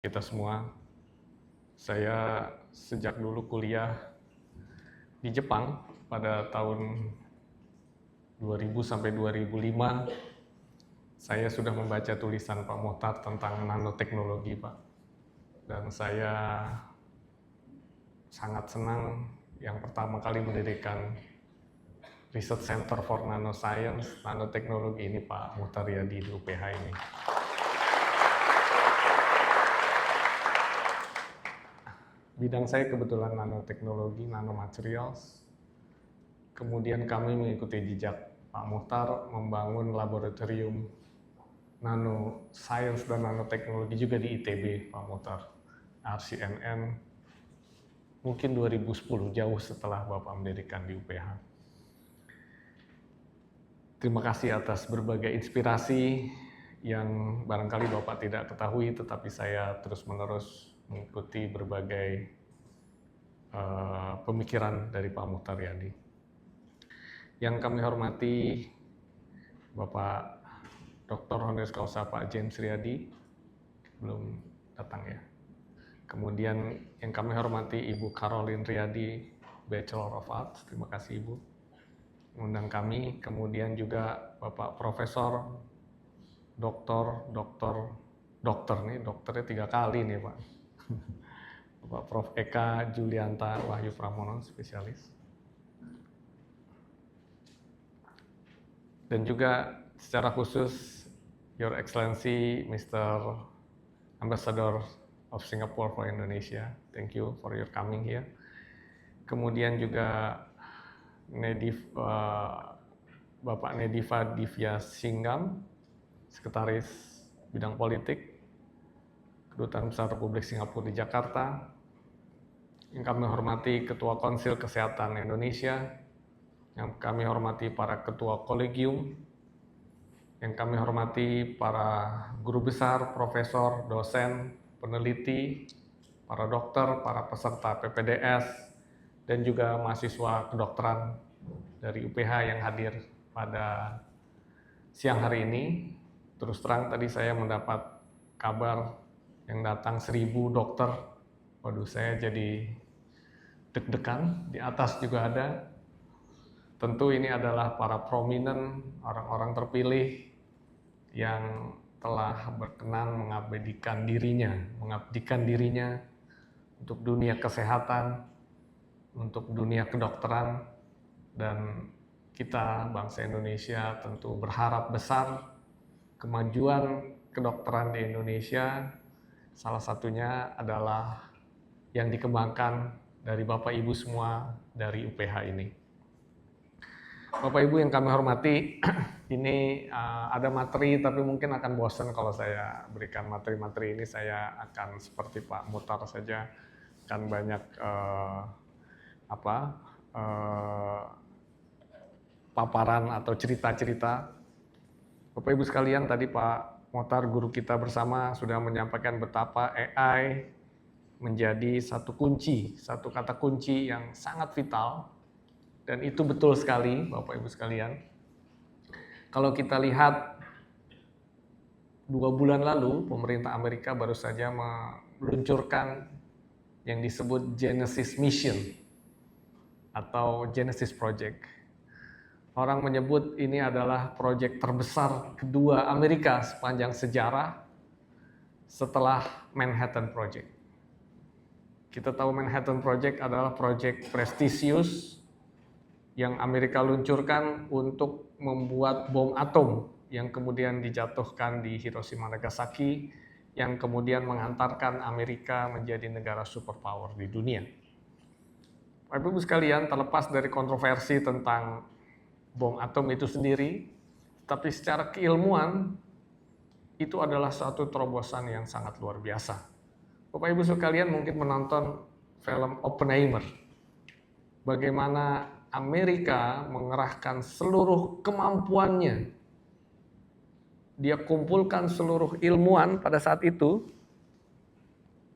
kita semua. Saya sejak dulu kuliah di Jepang pada tahun 2000 sampai 2005. Saya sudah membaca tulisan Pak Mohtar tentang nanoteknologi, Pak. Dan saya sangat senang yang pertama kali mendirikan Research Center for Nanoscience, nanoteknologi ini Pak Mohtar Riyadi di UPH ini. Bidang saya kebetulan nanoteknologi, nanomaterials. Kemudian kami mengikuti jejak Pak Mohtar membangun laboratorium nanoscience dan nanoteknologi juga di ITB, Pak Mohtar, RCNN, mungkin 2010, jauh setelah Bapak mendirikan di UPH. Terima kasih atas berbagai inspirasi yang barangkali Bapak tidak ketahui, tetapi saya terus-menerus mengikuti berbagai pemikiran dari Pak Mohtar Riyadi. Yang kami hormati Bapak Dr. Honoris Causa Pak James Riyadi, belum datang ya. Kemudian yang kami hormati Ibu Caroline Riyadi, Bachelor of Arts, terima kasih Ibu mengundang kami. Kemudian juga Bapak Profesor Dokter nih, dokternya 3 kali nih Pak. Bapak Prof. Eka Julianta Wahyu Pramono, spesialis. Dan juga secara khusus Your Excellency Mr. Ambassador of Singapore for Indonesia, thank you for your coming here. Kemudian juga Bapak Nediva Divya Singham, Sekretaris Bidang Politik Kedutaan Besar Republik Singapura di Jakarta. Yang kami hormati Ketua Konsil Kesehatan Indonesia, yang kami hormati para Ketua Kolegium, yang kami hormati para guru besar, profesor, dosen, peneliti, para dokter, para peserta PPDS, dan juga mahasiswa kedokteran dari UPH yang hadir pada siang hari ini. Terus terang tadi saya mendapat kabar yang datang 1000 dokter. Waduh, saya jadi deg-degan. Di atas juga ada. Tentu ini adalah para prominent, orang-orang terpilih yang telah berkenan mengabdikan dirinya untuk dunia kesehatan, untuk dunia kedokteran, dan kita bangsa Indonesia tentu berharap besar kemajuan kedokteran di Indonesia. Salah satunya adalah yang dikembangkan dari Bapak Ibu semua dari UPH ini. Bapak Ibu yang kami hormati, ini ada materi tapi mungkin akan bosan kalau saya berikan materi-materi ini. Saya akan seperti Pak Mohtar saja, akan banyak paparan atau cerita-cerita. Bapak Ibu sekalian, tadi Pak Mohtar guru kita bersama sudah menyampaikan betapa AI menjadi satu kata kunci yang sangat vital. Dan itu betul sekali, Bapak Ibu sekalian. Kalau kita lihat 2 bulan lalu, pemerintah Amerika baru saja meluncurkan yang disebut Genesis Mission atau Genesis Project. Orang menyebut ini adalah proyek terbesar kedua Amerika sepanjang sejarah setelah Manhattan Project. Kita tahu Manhattan Project adalah proyek prestisius yang Amerika luncurkan untuk membuat bom atom yang kemudian dijatuhkan di Hiroshima Nagasaki, yang kemudian mengantarkan Amerika menjadi negara superpower di dunia. Bapak Ibu sekalian, terlepas dari kontroversi tentang bom atom itu sendiri, tapi secara keilmuan itu adalah suatu terobosan yang sangat luar biasa. Bapak Ibu sekalian mungkin menonton film Oppenheimer. Bagaimana Amerika mengerahkan seluruh kemampuannya. Dia kumpulkan seluruh ilmuwan pada saat itu.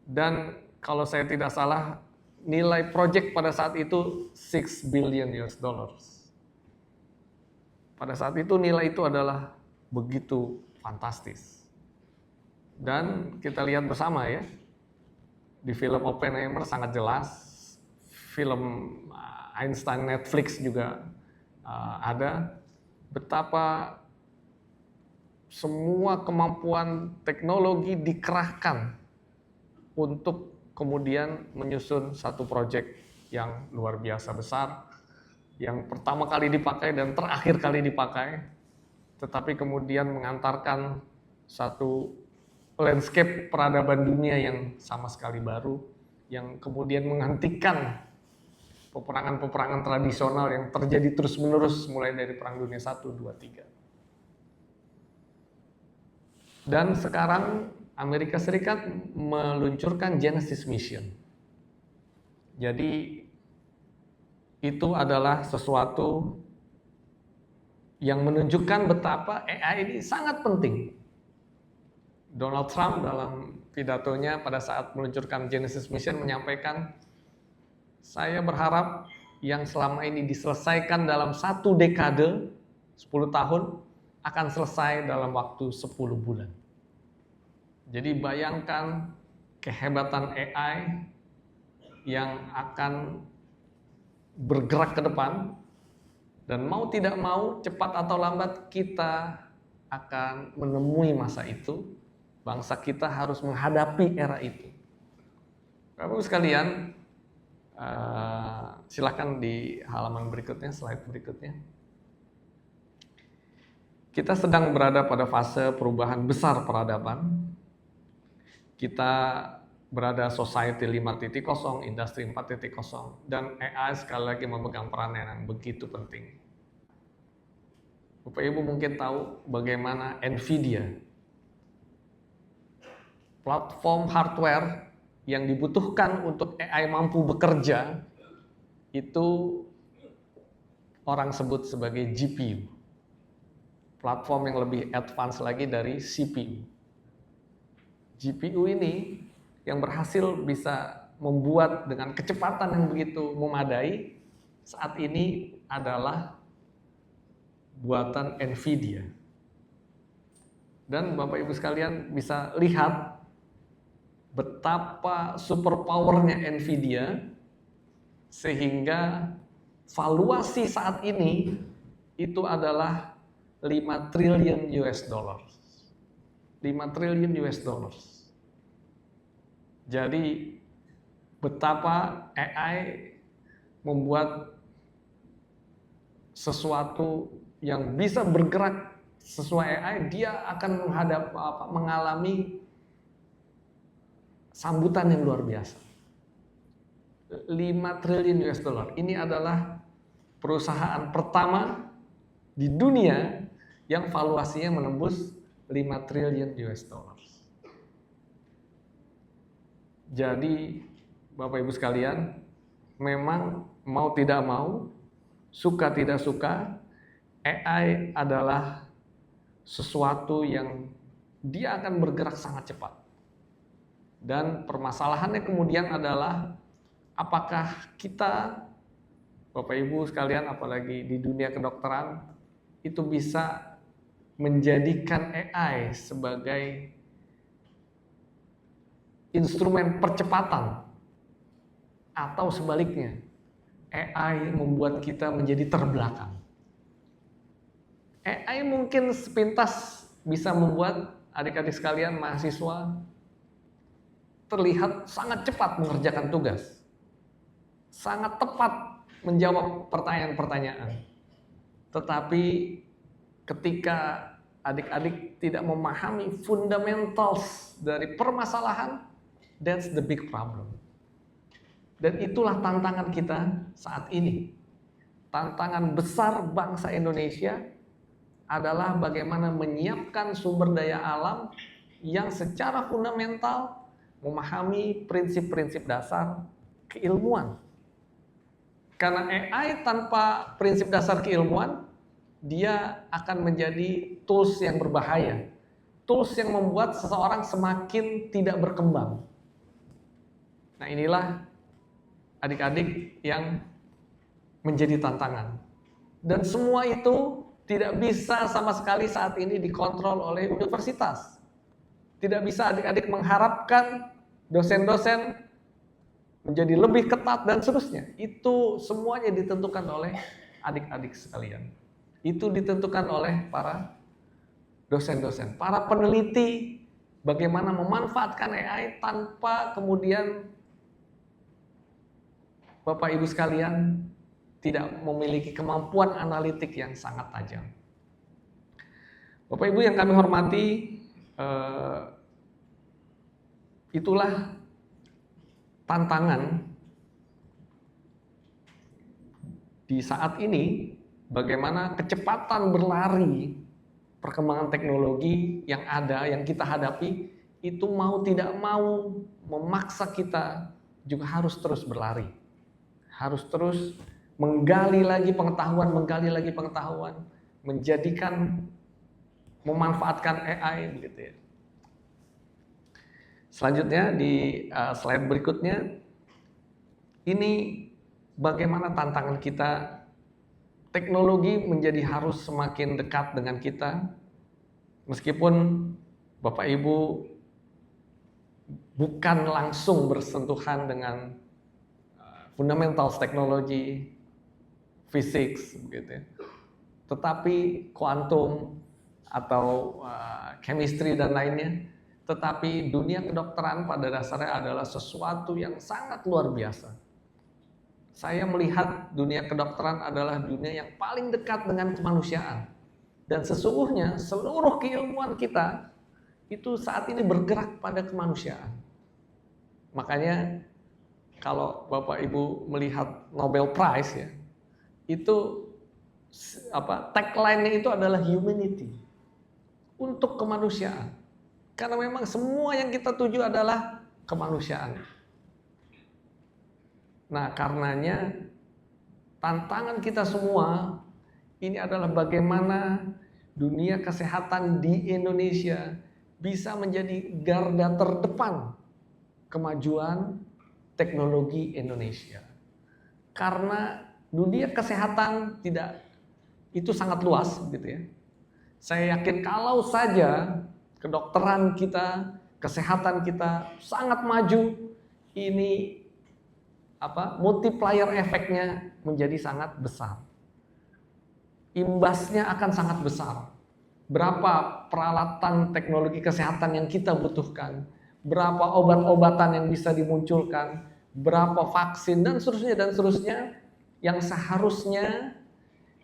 Dan kalau saya tidak salah, nilai proyek pada saat itu $6 billion. Pada saat itu nilai itu adalah begitu fantastis. Dan kita lihat bersama ya, di film Oppenheimer sangat jelas, film Einstein Netflix juga ada, betapa semua kemampuan teknologi dikerahkan untuk kemudian menyusun satu proyek yang luar biasa besar, yang pertama kali dipakai dan terakhir kali dipakai, tetapi kemudian mengantarkan satu landscape peradaban dunia yang sama sekali baru, yang kemudian menghentikan peperangan-peperangan tradisional yang terjadi terus-menerus mulai dari Perang Dunia 1, 2, 3. Dan sekarang Amerika Serikat meluncurkan Genesis Mission. Jadi itu adalah sesuatu yang menunjukkan betapa AI ini sangat penting. Donald Trump dalam pidatonya pada saat meluncurkan Genesis Mission menyampaikan, saya berharap yang selama ini diselesaikan dalam 1 dekade, 10 tahun, akan selesai dalam waktu 10 bulan. Jadi bayangkan kehebatan AI yang akan bergerak ke depan, dan mau tidak mau, cepat atau lambat kita akan menemui masa itu. Bangsa kita harus menghadapi era itu. Bapak-Ibu sekalian, silakan di halaman berikutnya, slide berikutnya. Kita sedang berada pada fase perubahan besar peradaban. Kita berada society 5.0, industri 4.0, dan AI sekali lagi memegang peran yang begitu penting. Bapak Ibu mungkin tahu bagaimana Nvidia, platform hardware yang dibutuhkan untuk AI mampu bekerja, itu orang sebut sebagai GPU. Platform yang lebih advance lagi dari CPU. GPU ini yang berhasil bisa membuat dengan kecepatan yang begitu memadai, saat ini adalah buatan Nvidia. Dan Bapak Ibu sekalian bisa lihat betapa superpowernya Nvidia, sehingga valuasi saat ini itu adalah 5 triliun US dollar. 5 triliun US dollars. Jadi betapa AI membuat sesuatu yang bisa bergerak sesuai AI, dia akan mengalami sambutan yang luar biasa. 5 triliun US dollar. Ini adalah perusahaan pertama di dunia yang valuasinya menembus 5 triliun US dollar. Jadi Bapak Ibu sekalian, memang mau tidak mau, suka tidak suka, AI adalah sesuatu yang dia akan bergerak sangat cepat. Dan permasalahannya kemudian adalah, apakah kita, Bapak Ibu sekalian, apalagi di dunia kedokteran, itu bisa menjadikan AI sebagai instrumen percepatan, atau sebaliknya, AI membuat kita menjadi terbelakang. AI mungkin sepintas bisa membuat adik-adik sekalian mahasiswa terlihat sangat cepat mengerjakan tugas, sangat tepat menjawab pertanyaan-pertanyaan. Tetapi ketika adik-adik tidak memahami fundamentals dari permasalahan, that's the big problem. Dan itulah tantangan kita saat ini. Tantangan besar bangsa Indonesia adalah bagaimana menyiapkan sumber daya alam yang secara fundamental memahami prinsip-prinsip dasar keilmuan. Karena AI tanpa prinsip dasar keilmuan, dia akan menjadi tools yang berbahaya. Tools yang membuat seseorang semakin tidak berkembang. Nah, inilah adik-adik yang menjadi tantangan. Dan semua itu tidak bisa sama sekali saat ini dikontrol oleh universitas. Tidak bisa adik-adik mengharapkan dosen-dosen menjadi lebih ketat dan seterusnya. Itu semuanya ditentukan oleh adik-adik sekalian. Itu ditentukan oleh para dosen-dosen, para peneliti, bagaimana memanfaatkan AI tanpa kemudian Bapak Ibu sekalian tidak memiliki kemampuan analitik yang sangat tajam. Bapak Ibu yang kami hormati, itulah tantangan di saat ini, bagaimana kecepatan berlari perkembangan teknologi yang ada, yang kita hadapi, itu mau tidak mau memaksa kita juga harus terus berlari. Harus terus menggali lagi pengetahuan, menjadikan, memanfaatkan AI begitu ya. Selanjutnya di slide berikutnya, ini bagaimana tantangan kita, teknologi menjadi harus semakin dekat dengan kita, meskipun Bapak Ibu bukan langsung bersentuhan dengan fundamentals teknologi, physics, begitu ya. Tetapi kuantum atau chemistry dan lainnya, tetapi dunia kedokteran pada dasarnya adalah sesuatu yang sangat luar biasa. Saya melihat dunia kedokteran adalah dunia yang paling dekat dengan kemanusiaan. Dan sesungguhnya seluruh keilmuan kita itu saat ini bergerak pada kemanusiaan. Makanya kalau Bapak Ibu melihat Nobel Prize ya, itu tagline-nya itu adalah humanity, untuk kemanusiaan. Karena memang semua yang kita tuju adalah kemanusiaan. Nah, karenanya tantangan kita semua ini adalah bagaimana dunia kesehatan di Indonesia bisa menjadi garda terdepan kemajuan teknologi Indonesia. Karena dunia kesehatan itu sangat luas gitu ya. Saya yakin kalau saja kedokteran kita, kesehatan kita sangat maju, ini multiplier efeknya menjadi sangat besar. Imbasnya akan sangat besar. Berapa peralatan teknologi kesehatan yang kita butuhkan, berapa obat-obatan yang bisa dimunculkan, berapa vaksin dan seterusnya yang seharusnya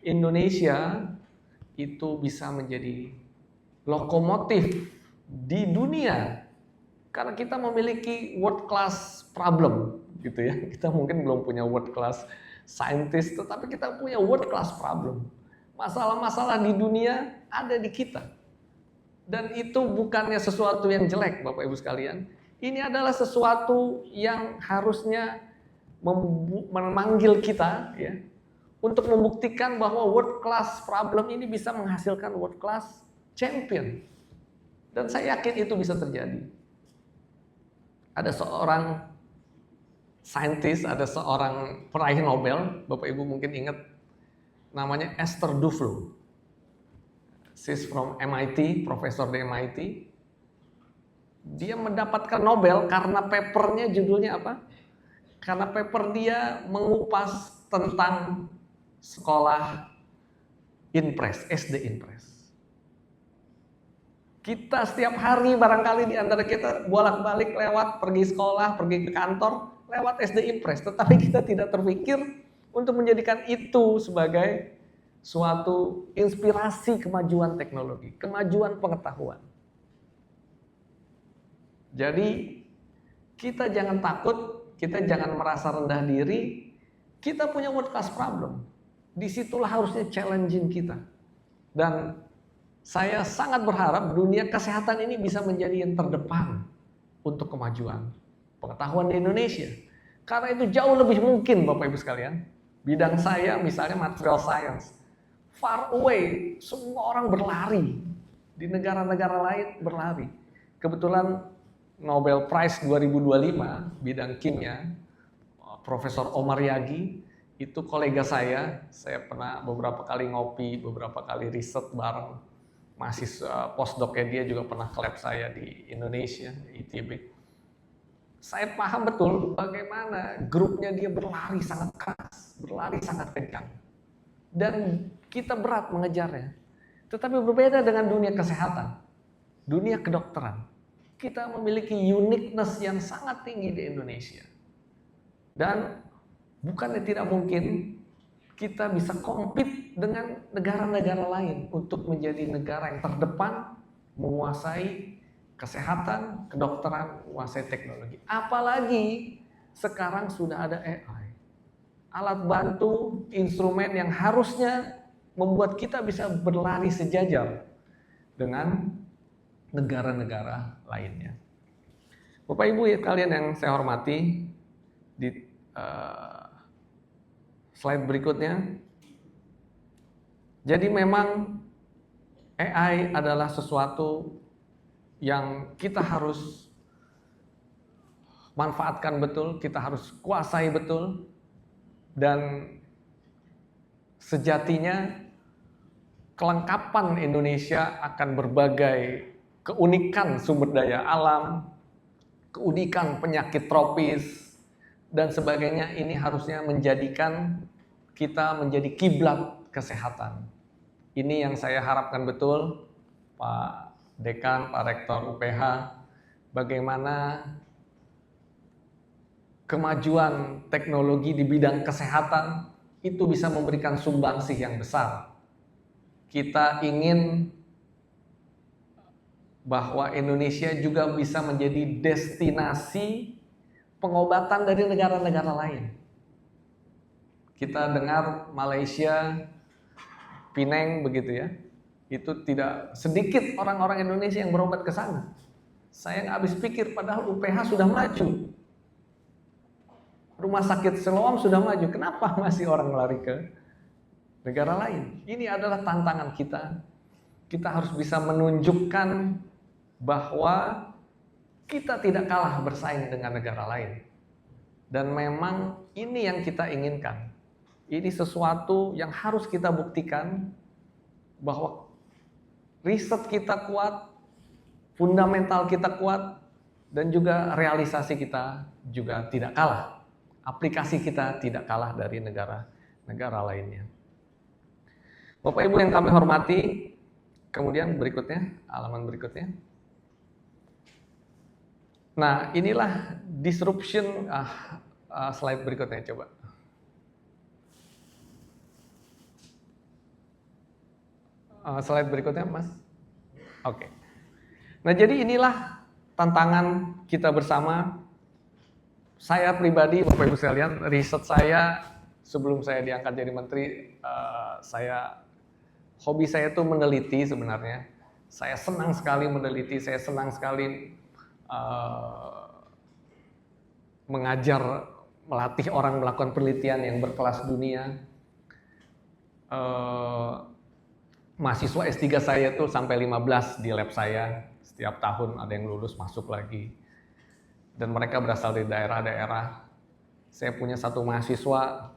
Indonesia itu bisa menjadi lokomotif di dunia, karena kita memiliki world class problem gitu ya. Kita mungkin belum punya world class scientist, tetapi kita punya world class problem. Masalah-masalah di dunia ada di kita. Dan itu bukannya sesuatu yang jelek, Bapak Ibu sekalian. Ini adalah sesuatu yang harusnya memanggil kita ya, untuk membuktikan bahwa world class problem ini bisa menghasilkan world class champion. Dan saya yakin itu bisa terjadi. Ada seorang saintis, ada seorang peraih Nobel, Bapak Ibu mungkin ingat, namanya Esther Duflo. She's from MIT, profesor di MIT. Dia mendapatkan Nobel karena papernya judulnya apa? Karena paper dia mengupas tentang sekolah Inpres, SD Inpres. Kita setiap hari barangkali di antara kita bolak-balik lewat, pergi sekolah, pergi ke kantor, lewat SD Inpres. Tetapi kita tidak terpikir untuk menjadikan itu sebagai suatu inspirasi kemajuan teknologi, kemajuan pengetahuan. Jadi kita jangan takut, kita jangan merasa rendah diri, kita punya world class problem. Disitulah harusnya challenging kita. Dan saya sangat berharap dunia kesehatan ini bisa menjadi yang terdepan untuk kemajuan pengetahuan di Indonesia. Karena itu jauh lebih mungkin, Bapak Ibu sekalian. Bidang saya misalnya material science. Far away, semua orang berlari. Di negara-negara lain berlari. Kebetulan Nobel Prize 2025 bidang kimia, Profesor Omar Yagi, itu kolega saya pernah beberapa kali ngopi, beberapa kali riset bareng. mahasiswa postdoc-nya dia juga pernah ke lab saya di Indonesia, di ITB. Saya paham betul bagaimana grupnya dia berlari sangat keras, berlari sangat kencang. Dan kita berat mengejarnya. Tetapi berbeda dengan dunia kesehatan, dunia kedokteran. Kita memiliki uniqueness yang sangat tinggi di Indonesia. Dan bukannya tidak mungkin kita bisa compete dengan negara-negara lain untuk menjadi negara yang terdepan, menguasai kesehatan, kedokteran, menguasai teknologi. Apalagi sekarang sudah ada AI. Alat bantu, instrumen yang harusnya membuat kita bisa berlari sejajar dengan negara-negara lainnya. Bapak Ibu kalian yang saya hormati, di slide berikutnya. Jadi memang AI adalah sesuatu yang kita harus manfaatkan betul, kita harus kuasai betul, dan sejatinya kelengkapan Indonesia akan berbagai keunikan sumber daya alam, keunikan penyakit tropis, dan sebagainya. Ini harusnya menjadikan kita menjadi kiblat kesehatan. Ini yang saya harapkan betul, Pak Dekan, Pak Rektor UPH, bagaimana kemajuan teknologi di bidang kesehatan itu bisa memberikan sumbangsih yang besar. Kita ingin bahwa Indonesia juga bisa menjadi destinasi pengobatan dari negara-negara lain. Kita dengar Malaysia, Penang begitu ya, itu tidak sedikit orang-orang Indonesia yang berobat ke sana. Saya nggak habis pikir, padahal UPH sudah maju. Rumah sakit Siloam sudah maju, kenapa masih orang lari ke negara lain? Ini adalah tantangan kita. Kita harus bisa menunjukkan bahwa kita tidak kalah bersaing dengan negara lain. Dan memang ini yang kita inginkan. Ini sesuatu yang harus kita buktikan bahwa riset kita kuat, fundamental kita kuat, dan juga realisasi kita juga tidak kalah. Aplikasi kita tidak kalah dari negara-negara lainnya. Bapak Ibu yang kami hormati, kemudian berikutnya, halaman berikutnya. Nah, inilah disruption, slide berikutnya coba. Slide berikutnya, Mas. Oke. Nah, jadi inilah tantangan kita bersama. Saya pribadi, Bapak Ibu sekalian, riset saya sebelum saya diangkat jadi menteri, hobi saya itu meneliti sebenarnya. Saya senang sekali meneliti, saya senang sekali mengajar, melatih orang melakukan penelitian yang berkelas dunia. Mahasiswa S3 saya tuh sampai 15 di lab saya. Setiap tahun ada yang lulus masuk lagi. Dan mereka berasal dari daerah-daerah. Saya punya satu mahasiswa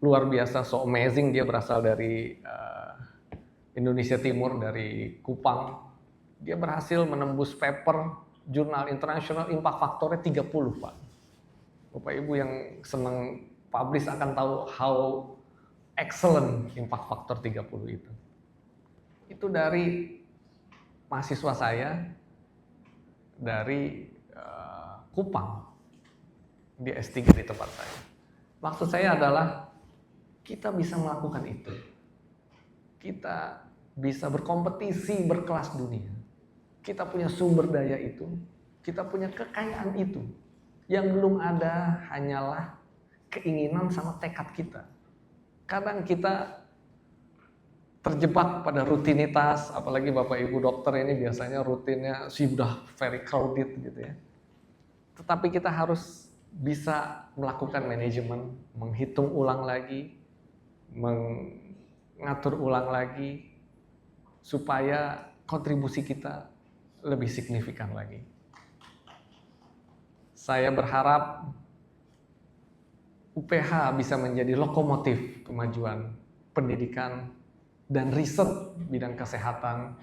luar biasa, so amazing. Dia berasal dari Indonesia Timur, dari Kupang. Dia berhasil menembus paper jurnal internasional, impact faktornya 30, Pak. Bapak Ibu yang senang publish akan tahu how excellent impact factor 30 itu. Itu dari mahasiswa saya dari Kupang, di S3 di tempat saya. Maksud saya adalah kita bisa melakukan itu. Kita bisa berkompetisi berkelas dunia. Kita punya sumber daya itu, kita punya kekayaan itu. Yang belum ada hanyalah keinginan sama tekad kita. Kadang kita terjebak pada rutinitas, apalagi Bapak Ibu dokter ini biasanya rutinnya sudah very crowded gitu ya. Tetapi kita harus bisa melakukan manajemen, menghitung ulang lagi, mengatur ulang lagi, supaya kontribusi kita lebih signifikan lagi. Saya berharap UPH bisa menjadi lokomotif kemajuan pendidikan dan riset bidang kesehatan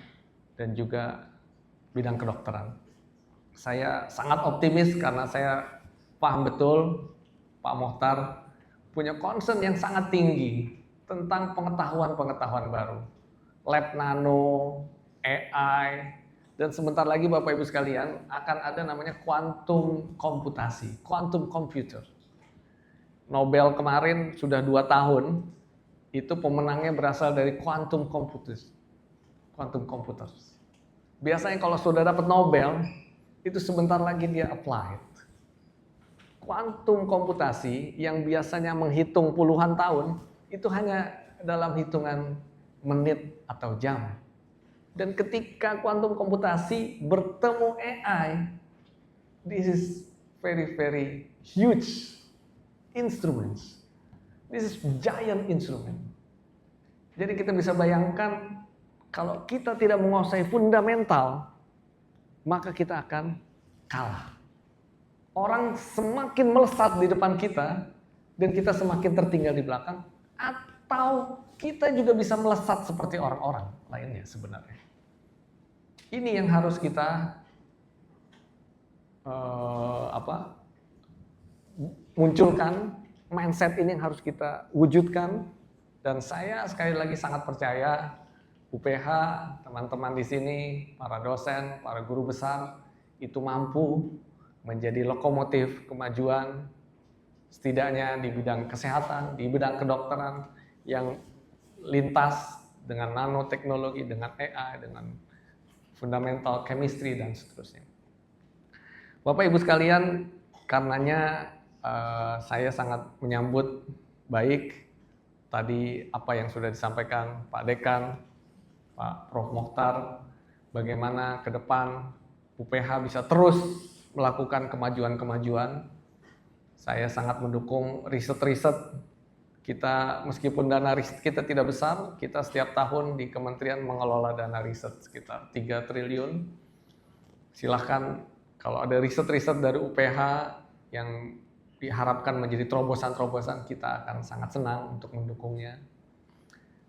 dan juga bidang kedokteran. Saya sangat optimis karena saya paham betul Pak Mokhtar punya concern yang sangat tinggi tentang pengetahuan-pengetahuan baru. Lab nano, AI, dan sebentar lagi Bapak Ibu sekalian akan ada namanya kuantum komputasi, quantum computer. Nobel kemarin sudah 2 tahun, itu pemenangnya berasal dari quantum computers. Quantum computers. Biasanya kalau sudah dapat Nobel, itu sebentar lagi dia applied. Kuantum komputasi yang biasanya menghitung puluhan tahun, itu hanya dalam hitungan menit atau jam. Dan ketika kuantum komputasi bertemu AI, this is very, very huge instruments. This is giant instrument. Jadi kita bisa bayangkan kalau kita tidak menguasai fundamental, maka kita akan kalah. Orang semakin melesat di depan kita dan kita semakin tertinggal di belakang, atau kita juga bisa melesat seperti orang-orang lainnya sebenarnya. Ini yang harus kita munculkan, mindset ini yang harus kita wujudkan. Dan saya sekali lagi sangat percaya UPH, teman-teman di sini, para dosen, para guru besar itu mampu menjadi lokomotif kemajuan setidaknya di bidang kesehatan, di bidang kedokteran yang lintas dengan nanoteknologi, dengan AI, dengan fundamental chemistry dan seterusnya. Bapak Ibu sekalian, karenanya saya sangat menyambut baik tadi apa yang sudah disampaikan Pak Dekan, Pak Prof. Mokhtar, bagaimana ke depan UPH bisa terus melakukan kemajuan-kemajuan. Saya sangat mendukung riset-riset kita, meskipun dana riset kita tidak besar, kita setiap tahun di kementerian mengelola dana riset sekitar 3 triliun. Silahkan kalau ada riset-riset dari UPH yang diharapkan menjadi terobosan-terobosan, kita akan sangat senang untuk mendukungnya.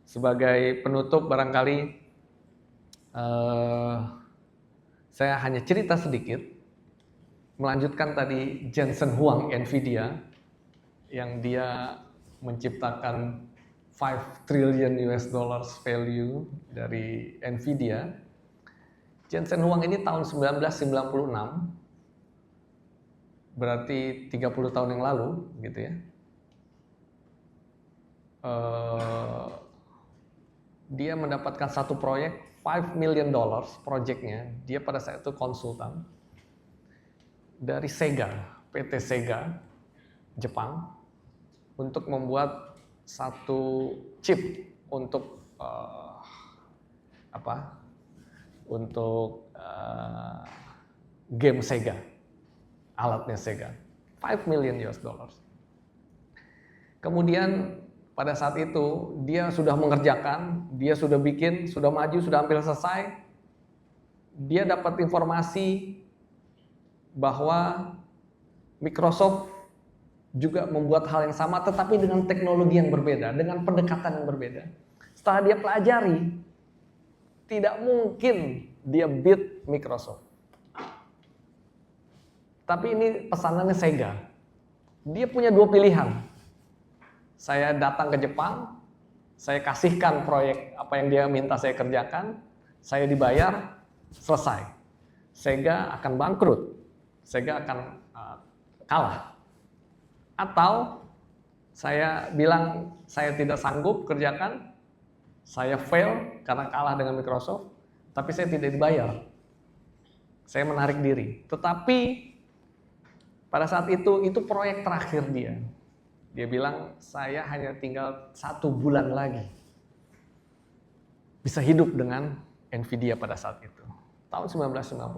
Sebagai penutup barangkali saya hanya cerita sedikit, melanjutkan tadi Jensen Huang Nvidia yang dia menciptakan 5 trillion US dollars value dari Nvidia. Jensen Huang ini tahun 1996, berarti 30 tahun yang lalu gitu ya. Dia mendapatkan satu proyek $5 million proyeknya, dia pada saat itu konsultan dari Sega, PT Sega Jepang, untuk membuat satu chip untuk game Sega, alatnya Sega, 5 million US dollars. Kemudian pada saat itu dia sudah mengerjakan, dia sudah bikin, sudah maju, sudah hampir selesai. Dia dapat informasi bahwa Microsoft juga membuat hal yang sama tetapi dengan teknologi yang berbeda, dengan pendekatan yang berbeda. Setelah dia pelajari, tidak mungkin dia beat Microsoft. Tapi ini pesanannya Sega. Dia punya 2 pilihan. Saya datang ke Jepang, saya kasihkan proyek apa yang dia minta saya kerjakan, saya dibayar, selesai. Sega akan bangkrut, Sega akan kalah. Atau saya bilang saya tidak sanggup kerjakan, saya fail karena kalah dengan Microsoft, tapi saya tidak dibayar. Saya menarik diri. Tetapi pada saat itu proyek terakhir dia. Dia bilang, saya hanya tinggal 1 bulan lagi bisa hidup dengan Nvidia pada saat itu. Tahun 1996.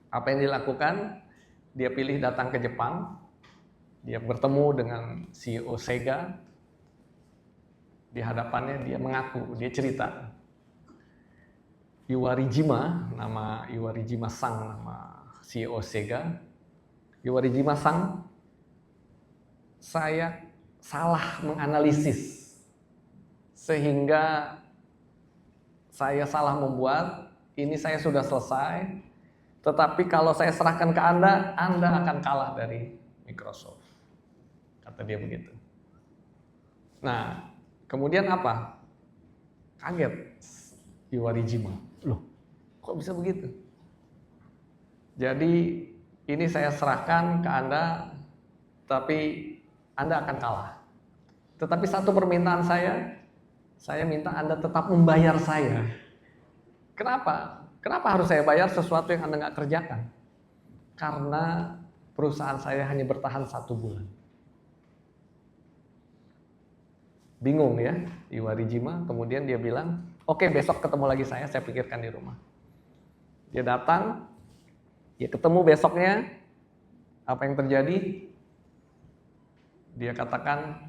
Apa yang dilakukan? Dia pilih datang ke Jepang. Dia bertemu dengan CEO Sega. Di hadapannya dia mengaku, dia cerita. Iwarijima, nama Iwarijima Sang, nama CEO Sega. Iwarijima Sang, saya salah menganalisis. sehingga saya salah membuat, ini saya sudah selesai, tetapi kalau saya serahkan ke Anda akan kalah dari Microsoft. Kata dia begitu. Nah, kemudian apa? Kaget Iwarijima. Loh, kok bisa begitu? Jadi ini saya serahkan ke Anda, tapi Anda akan kalah. Tetapi satu permintaan saya minta Anda tetap membayar saya. Kenapa? Kenapa harus saya bayar sesuatu yang Anda nggak kerjakan? Karena perusahaan saya hanya bertahan 1 bulan. Bingung ya, Iwarijima. Kemudian dia bilang, oke, besok ketemu lagi saya pikirkan di rumah. Dia datang, dia ketemu besoknya, apa yang terjadi? Dia katakan,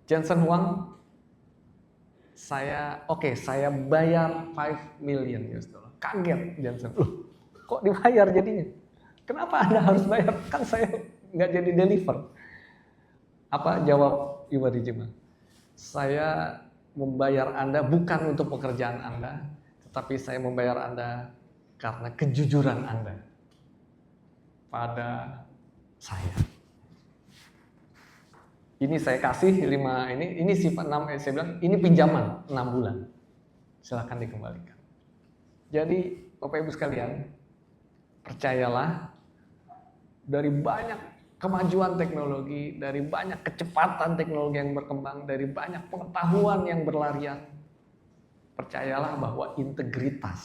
Jensen Huang, saya bayar 5 million US dollar. Kaget Jensen, loh kok dibayar jadinya? Kenapa Anda harus bayar? Kan saya nggak jadi deliver. Apa jawab Iwarijima? Saya membayar Anda bukan untuk pekerjaan Anda, tetapi saya membayar Anda karena kejujuran Anda pada saya. Ini saya kasih 5 ini sifat 6, saya bilang ini pinjaman 6 bulan. Silakan dikembalikan. Jadi Bapak Ibu sekalian, percayalah, dari banyak kemajuan teknologi, dari banyak kecepatan teknologi yang berkembang, dari banyak pengetahuan yang berlarian, percayalah bahwa integritas,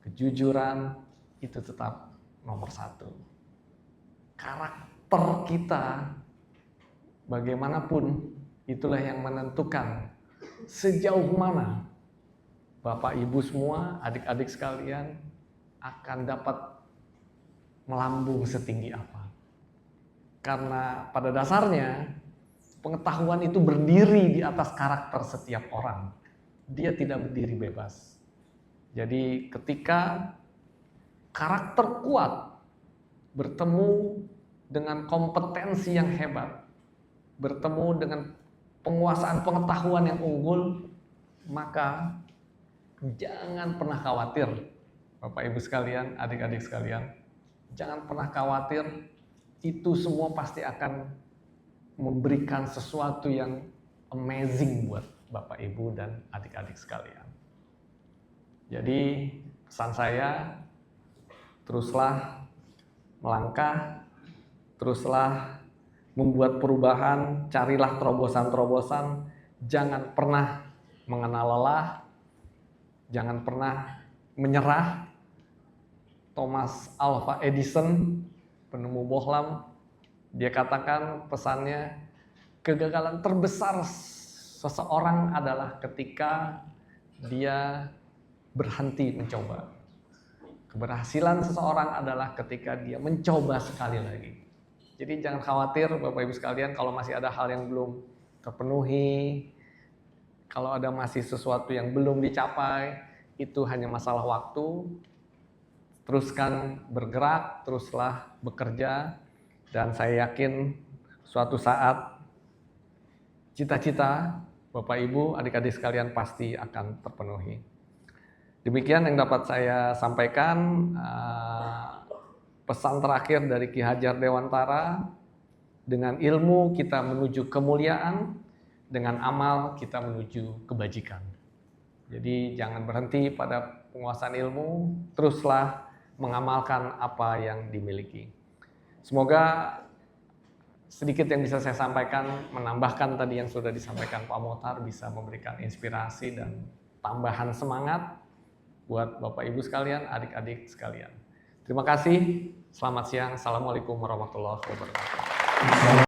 kejujuran itu tetap nomor 1. Karakter kita bagaimanapun itulah yang menentukan sejauh mana Bapak Ibu semua, adik-adik sekalian akan dapat melambung setinggi apa. Karena pada dasarnya pengetahuan itu berdiri di atas karakter setiap orang. Dia tidak berdiri bebas. Jadi ketika karakter kuat bertemu dengan kompetensi yang hebat, bertemu dengan penguasaan pengetahuan yang unggul, maka jangan pernah khawatir, Bapak Ibu sekalian, adik-adik sekalian, jangan pernah khawatir, itu semua pasti akan memberikan sesuatu yang amazing buat Bapak Ibu dan adik-adik sekalian. Jadi pesan saya, teruslah melangkah, teruslah membuat perubahan, carilah terobosan-terobosan, jangan pernah mengenal lelah, jangan pernah menyerah. Thomas Alva Edison, penemu bohlam, dia katakan pesannya, kegagalan terbesar seseorang adalah ketika dia berhenti mencoba. Keberhasilan seseorang adalah ketika dia mencoba sekali lagi. Jadi jangan khawatir Bapak Ibu sekalian kalau masih ada hal yang belum terpenuhi, kalau ada masih sesuatu yang belum dicapai, itu hanya masalah waktu. Teruskan bergerak, teruslah bekerja, dan saya yakin suatu saat cita-cita Bapak Ibu, adik-adik sekalian pasti akan terpenuhi. Demikian yang dapat saya sampaikan. Pesan terakhir dari Ki Hajar Dewantara, dengan ilmu kita menuju kemuliaan, dengan amal kita menuju kebajikan. Jadi jangan berhenti pada penguasaan ilmu, teruslah mengamalkan apa yang dimiliki. Semoga sedikit yang bisa saya sampaikan, menambahkan tadi yang sudah disampaikan Pak Mokhtar, bisa memberikan inspirasi dan tambahan semangat buat Bapak Ibu sekalian, adik-adik sekalian. Terima kasih, selamat siang, assalamualaikum warahmatullahi wabarakatuh.